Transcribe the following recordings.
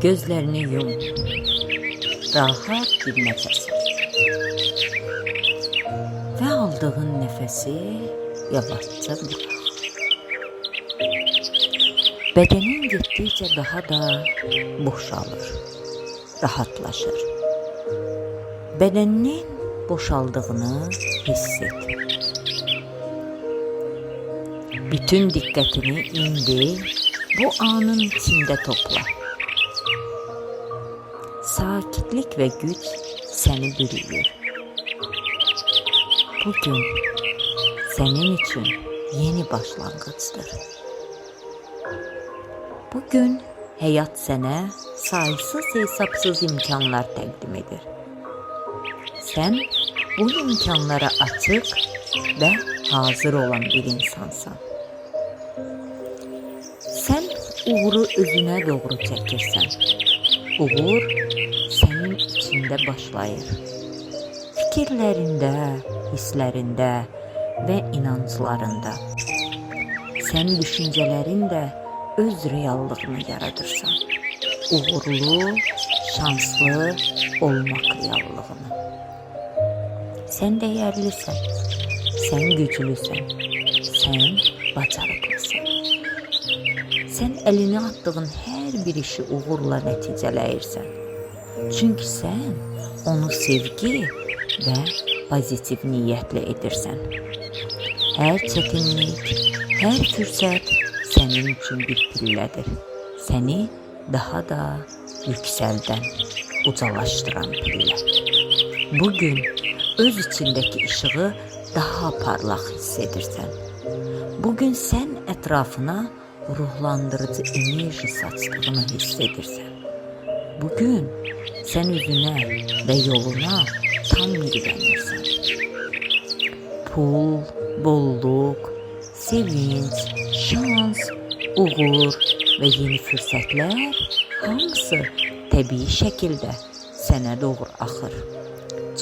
Gözlerini yum. Rahat bir nefes al. Ve aldığın nefesi yavaşça bırak. Bedenin gittikçe daha da boşalır, rahatlaşır. Bedeninin boşaldığını hisset. Bütün dikkatini indi bu anın içinde topla. Sakitlik ve güç seni bürüyor. Bugün senin için yeni başlangıçtır. Bugün hayat sana sayısız hesapsız imkanlar təqdim edir. Sen bu imkanlara açık ve hazır olan bir insansan. Sen uğuru özüne doğru çəkirsən. Uğur senin içinde başlayır. Fikirlərində, hisslərində ve inanclarında. Sen düşüncelerinde öz reallığını yaradırsan. Uğurlu, şanslı olmak reallığını. Sen değerlisin, sen güclüsən, sen bacarıqlısan. Sen eline attığın her bir işi uğurla nəticələyirsən. Çünkü sen onu sevgi ve pozitiv niyetle edirsən. Her çetinlik, her fürsət senin için bir pillədir. Seni daha da yükselden, ucalaştıran pillə. Bugün öz içindeki ışığı daha parlak hissedirsən. Bugün sen etrafına ruhlandırıcı enerji saçtığını hissedirsən. Bugün sen üzüne ve yoluna tam güvenirsən. Pul, bolluk, sevinç, şans, uğur ve yeni fürsətlər hamısı təbii şəkildə sənə doğru axır.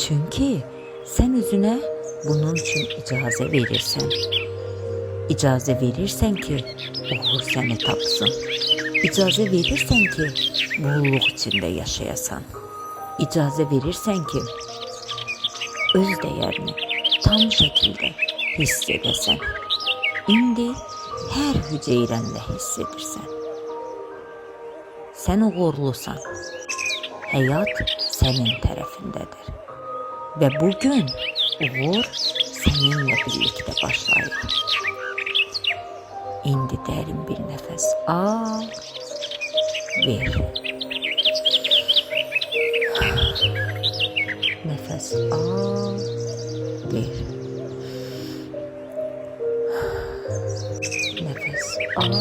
Çünkü sen özüne bunun için icazə verirsən. İcazə verirsən ki, uğur səni tapsın. İcazə verirsən ki, bolluk içinde yaşayasan. İcazə verirsən ki, öz dəyərini tam şəkildə hiss edəsən. İndi hər hüceyrənlə hiss edirsən. Sən uğurlusan. Həyat sənin tərəfindədir. Və bugün uğur səninlə birlikdə başlayır. İndi dərin bir nəfəs al, ver. Nəfəs al, ver. Nəfəs al,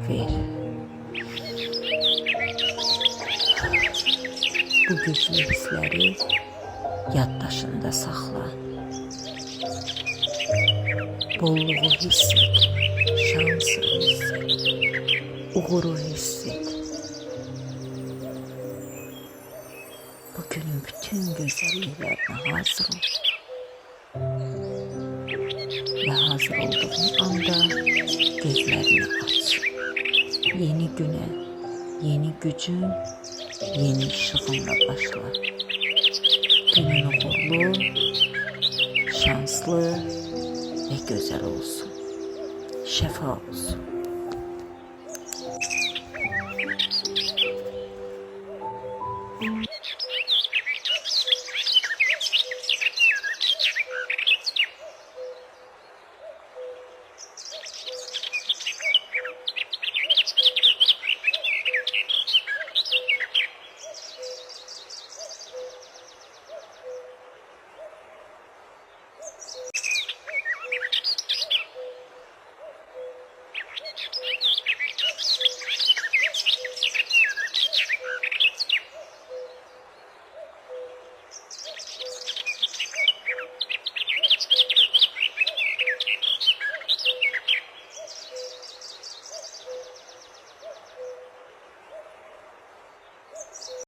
ver. Bu güçlü hissləri yaddaşında saxla. Bolluğu hiss et, şansı hiss et, uğuru hiss et. Bugünün bütün güzelliklerine hazır ol. Ve hazır olduğun anda gözlerini aç. Yeni güne, yeni gücün, yeni ışığınla başla. Günün uğurlu, şanslı ve güzel olsun. Şəfa olsun.